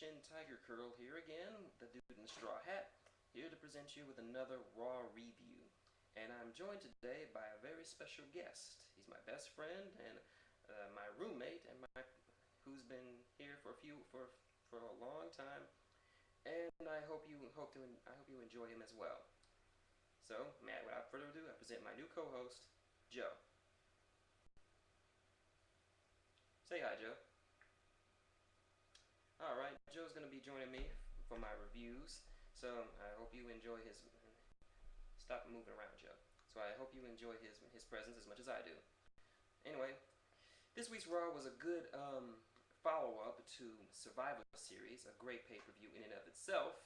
shintigercurl here again, the dude in the straw hat, here to present you with another Raw review. And I'm joined today by a very special guest. He's my best friend and my roommate, and who's been here for a long time. And I hope you enjoy him as well. So, without further ado, I present my new co-host, Joe. Say hi, Joe. Alright, Joe's going to be joining me for my reviews, so I hope you enjoy his... Stop moving around, Joe. So I hope you enjoy his presence as much as I do. Anyway, this week's Raw was a good follow-up to Survivor Series, a great pay-per-view in and of itself,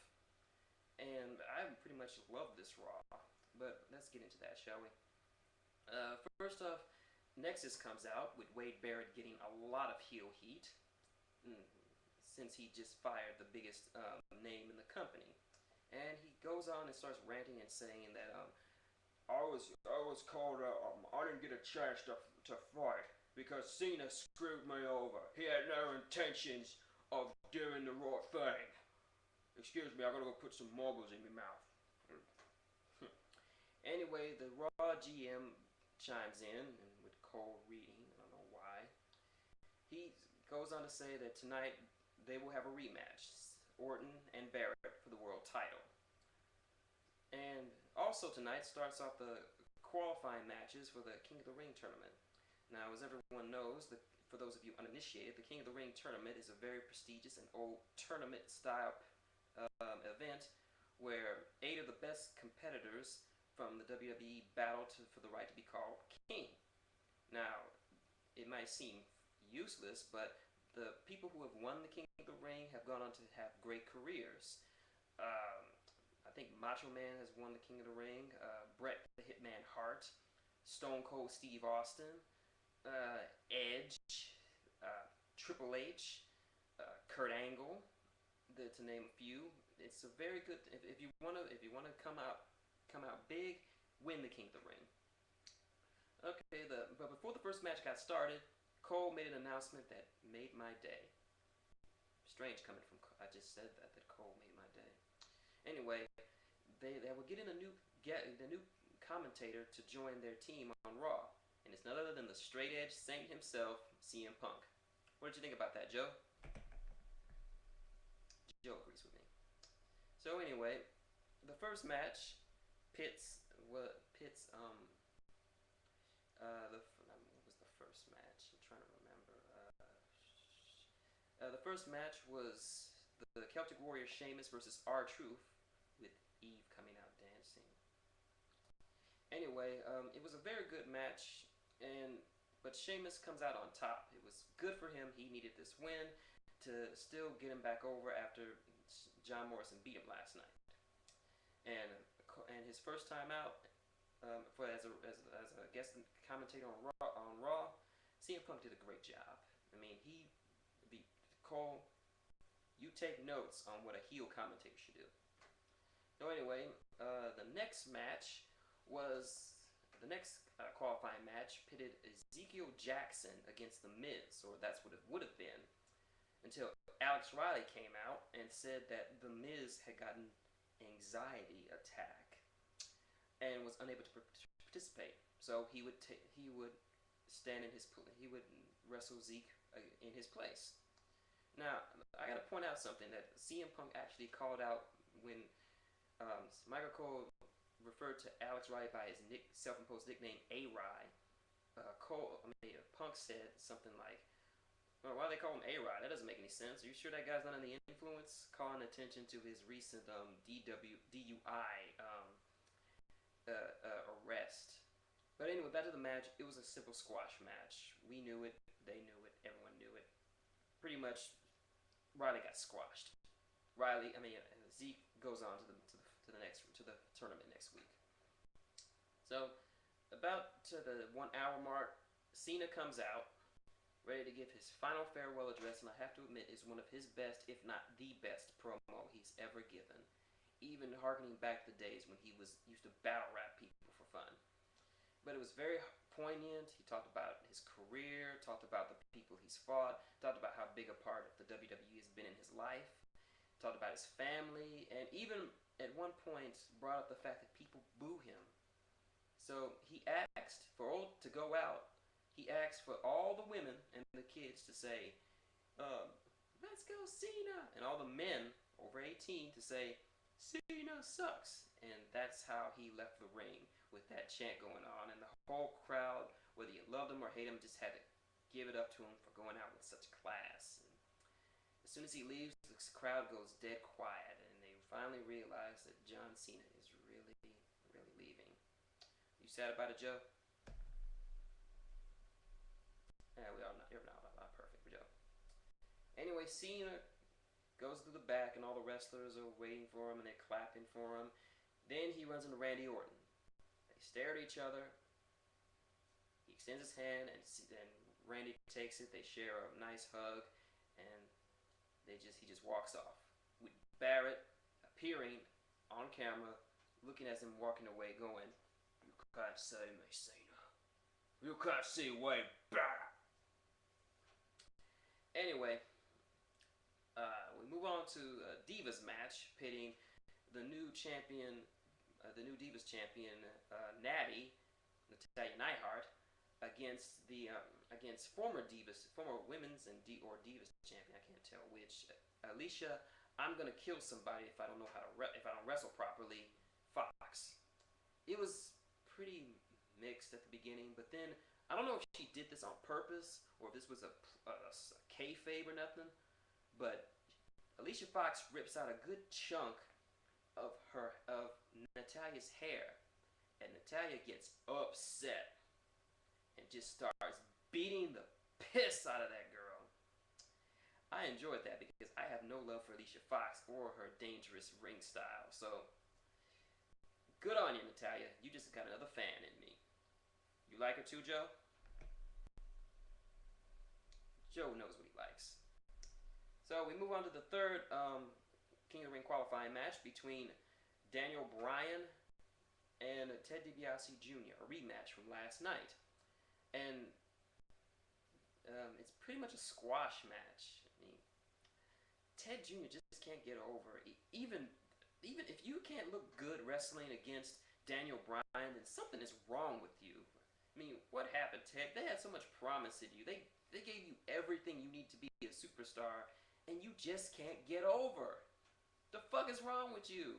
and I pretty much love this Raw, but let's get into that, shall we? First off, Nexus comes out with Wade Barrett getting a lot of heel heat, since he just fired the biggest name in the company. And he goes on and starts ranting and saying that I was called I didn't get a chance to fight because Cena screwed me over. He had no intentions of doing the right thing. Excuse me, I gotta go put some marbles in my mouth. Anyway, the Raw GM chimes in, and with Cole reading, I don't know why. He goes on to say that tonight they will have a rematch, Orton and Barrett for the world title. And also tonight starts off the qualifying matches for the King of the Ring tournament. Now, as everyone knows, for those of you uninitiated, the King of the Ring tournament is a very prestigious and old tournament-style event where 8 of the best competitors from the WWE battle for the right to be called king. Now, it might seem useless, but the people who have won the King of the Ring have gone on to have great careers. I think Macho Man has won the King of the Ring, Bret the Hitman Hart, Stone Cold Steve Austin, Edge, Triple H, Kurt Angle, to name a few. It's a very good. If you wanna come out big, win the King of the Ring. Okay, but before the first match got started, Cole made an announcement that made my day. Strange coming from Cole. I just said that Cole made my day. Anyway, they were getting a new commentator to join their team on Raw, and it's none other than the straight edge saint himself, CM Punk. What did you think about that, Joe? Joe agrees with me. So anyway, the first match what was the first match? I'm trying to remember. The first match was the Celtic Warrior Sheamus versus R-Truth, with Eve coming out dancing. Anyway, it was a very good match, but Sheamus comes out on top. It was good for him. He needed this win to still get him back over after John Morrison beat him last night. And his first time out as a guest commentator on Raw, CM Punk did a great job. I mean, Cole, you take notes on what a heel commentator should do. So anyway, the next qualifying match pitted Ezekiel Jackson against The Miz, or that's what it would have been, until Alex Riley came out and said that The Miz had gotten anxiety attack and was unable to participate. So he would wrestle Zeke in his place. Now, I gotta point out something that CM Punk actually called out when Michael Cole referred to Alex Riley by his self-imposed nickname A-Rye. Punk said something like, "Well, why do they call him A-Rye? That doesn't make any sense. Are you sure that guy's not under the influence?" Calling attention to his recent DUI arrest. But anyway, back to the match. It was a simple squash match. We knew it. They knew it. Everyone knew it. Pretty much, Riley got squashed. Zeke goes on to the tournament next week. So, about to the 1 hour mark, Cena comes out, ready to give his final farewell address, and I have to admit, is one of his best, if not the best, promo he's ever given. Even harkening back to the days when he used to battle rap people for fun. But it was very poignant. He talked about his career, talked about the people he's fought, talked about how big a part of the WWE has been in his life. talked about his family, and even at one point brought up the fact that people boo him. So he asked for all to go out. He asked for all the women and the kids to say, let's go Cena, and all the men over 18 to say, Cena sucks. And that's how he left the ring, with that chant going on, and the whole crowd, whether you loved him or hate him, just had to give it up to him for going out with such class. And as soon as he leaves, the crowd goes dead quiet, and they finally realize that John Cena is really, really leaving. You sad about it, Joe? Yeah, we are not. You're not perfect, Joe. Anyway, Cena goes to the back, and all the wrestlers are waiting for him, and they're clapping for him. Then he runs into Randy Orton. They stare at each other. He extends his hand, and Randy takes it. They share a nice hug, and he just walks off. With Barrett appearing on camera, looking at him walking away, going, "You can't see me, Cena. You can't see way better." Anyway, we move on to a Divas match, pitting the new champion, the new Divas champion, Natty, Natalya Neidhart, against former women's and Divas champion. I can't tell which. Alicia, I'm gonna kill somebody if I don't know how to if I don't wrestle properly. Fox. It was pretty mixed at the beginning, but then I don't know if she did this on purpose or if this was a kayfabe or nothing. But Alicia Fox rips out a good chunk of Natalya's hair, and Natalya gets upset and just starts beating the piss out of that girl. I enjoyed that because I have no love for Alicia Fox or her dangerous ring style. So good on you, Natalya. You just got another fan in me. You like her too, Joe? Joe knows what he likes. So we move on to the third King of the Ring qualifying match between Bryan and Ted DiBiase Jr., a rematch from last night. And it's pretty much a squash match. I mean, Ted Jr. just can't get over. Even if you can't look good wrestling against Bryan, then something is wrong with you. I mean, what happened, Ted? They had so much promise in you. They gave you everything you need to be a superstar, and you just can't get over. The fuck is wrong with you?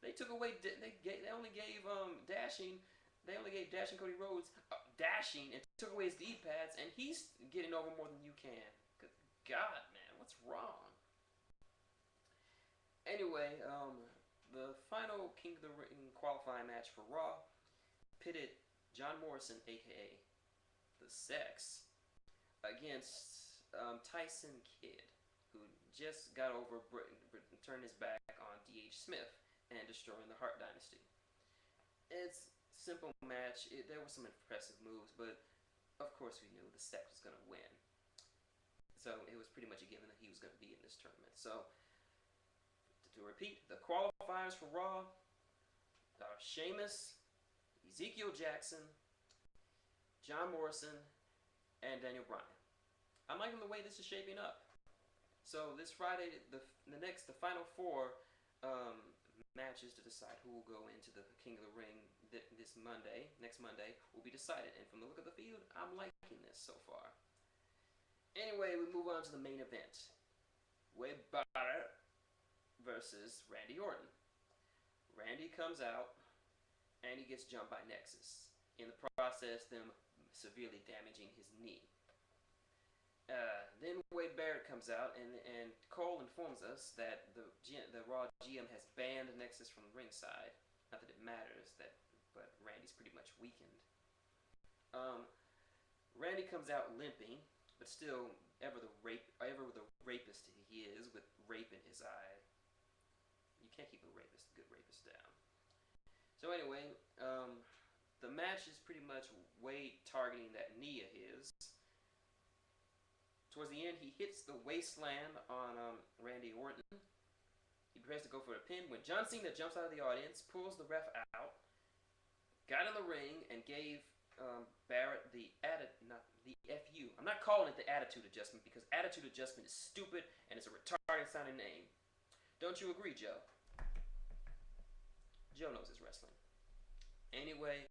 They took away. They only gave Dashing. They only gave Dashing Cody Rhodes Dashing and took away his D-pads, and he's getting over more than you can. Good God, man, what's wrong? Anyway, the final King of the Ring qualifying match for Raw pitted John Morrison, aka The Sex, against Tyson Kidd, who just got over turned his back on D.H. Smith and destroying the Hart Dynasty. It's a simple match. There were some impressive moves, but of course we knew The Sex was going to win. So it was pretty much a given that he was going to be in this tournament. So to repeat, the qualifiers for Raw are Sheamus, Ezekiel Jackson, John Morrison, and Bryan. I'm liking the way this is shaping up. So this Friday, the final four matches to decide who will go into the King of the Ring next Monday, will be decided. And from the look of the field, I'm liking this so far. Anyway, we move on to the main event. Wade Barrett versus Randy Orton. Randy comes out, and he gets jumped by Nexus. In the process, them severely damaging his knee. Then Wade Barrett comes out, and Cole informs us that the Raw GM has banned Nexus from ringside. Not that it matters, but Randy's pretty much weakened. Randy comes out limping, but still ever the rapist he is, with rape in his eye. You can't keep a good rapist down. So anyway, the match is pretty much Wade targeting that knee of his. Towards the end, he hits the wasteland on Randy Orton. He prepares to go for a pin when John Cena jumps out of the audience, pulls the ref out, got in the ring, and gave Barrett not the FU. I'm not calling it the attitude adjustment because attitude adjustment is stupid and it's a retarded sounding name. Don't you agree, Joe? Joe knows his wrestling. Anyway,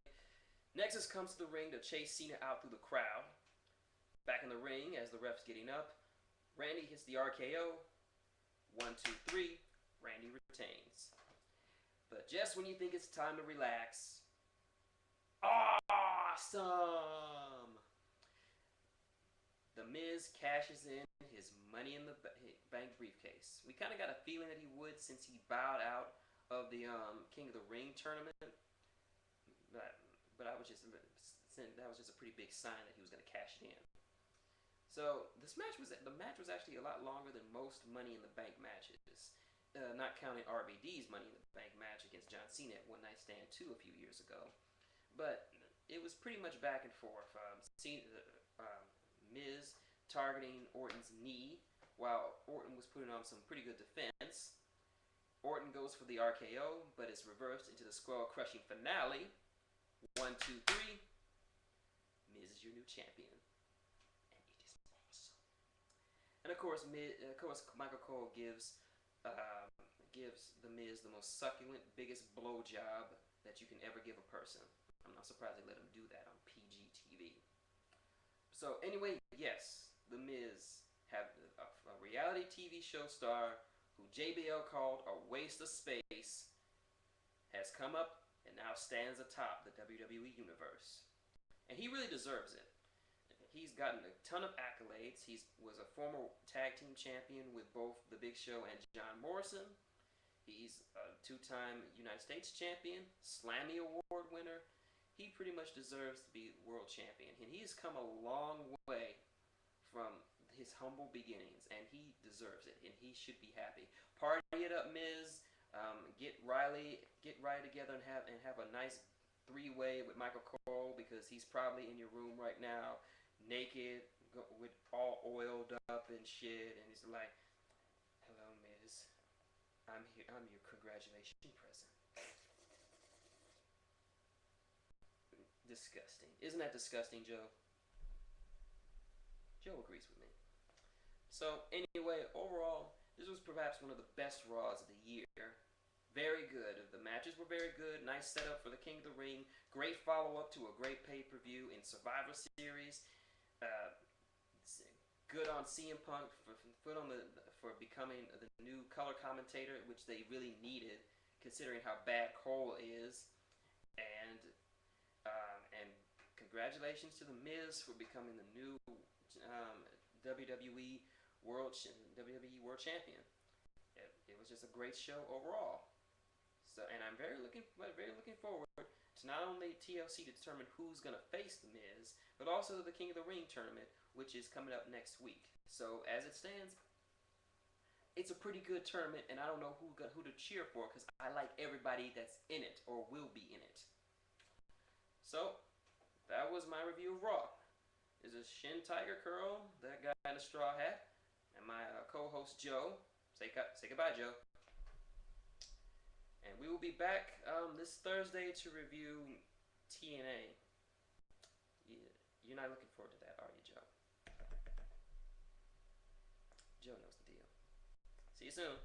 Nexus comes to the ring to chase Cena out through the crowd. Back in the ring as the ref's getting up, Randy hits the RKO. 1, 2, 3. Randy retains. But just when you think it's time to relax, awesome! The Miz cashes in his Money in the Bank briefcase. We kind of got a feeling that he would since he bowed out of the King of the Ring tournament. But that was just a pretty big sign that he was going to cash it in. So the match was actually a lot longer than most Money in the Bank matches, not counting RVD's Money in the Bank match against John Cena at One Night Stand 2 a few years ago. But it was pretty much back and forth. Miz targeting Orton's knee while Orton was putting on some pretty good defense. Orton goes for the RKO, but it's reversed into the skull-crushing finale. 1, 2, 3. Miz is your new champion. And it is awesome. And of course, Michael Cole gives the Miz the most succulent, biggest blowjob that you can ever give a person. I'm not surprised they let him do that on PG TV. So anyway, yes, the Miz have a reality TV show star who JBL called a waste of space has come up and now stands atop the WWE universe. And he really deserves it. He's gotten a ton of accolades. He was a former tag team champion with both The Big Show and John Morrison. He's a 2-time United States champion, Slammy Award winner. He pretty much deserves to be world champion. And he's come a long way from his humble beginnings, and he deserves it, and he should be happy. Party it up, Miz. Get Riley together and have a nice 3-way with Michael Cole, because he's probably in your room right now, naked, with all oiled up and shit, and he's like, "Hello, Miz. I'm here. I'm your congratulation present." Disgusting. Isn't that disgusting, Joe? Joe agrees with me. So anyway, overall, this was perhaps one of the best Raws of the year. Very good. The matches were very good. Nice setup for the King of the Ring. Great follow-up to a great pay-per-view in Survivor Series. Good on CM Punk for becoming the new color commentator, which they really needed, considering how bad Cole is. And congratulations to the Miz for becoming the new WWE World Champion. It was just a great show overall. So, and I'm very looking forward to not only TLC to determine who's gonna face the Miz, but also the King of the Ring tournament, which is coming up next week. So as it stands, it's a pretty good tournament, and I don't know who to cheer for, because I like everybody that's in it or will be in it. So that was my review of Raw. This is shintigercurl, that guy in the straw hat, and my co-host Joe. Say goodbye, Joe. And we will be back this Thursday to review TNA. You're not looking forward to that, are you, Joe? Joe knows the deal. See you soon.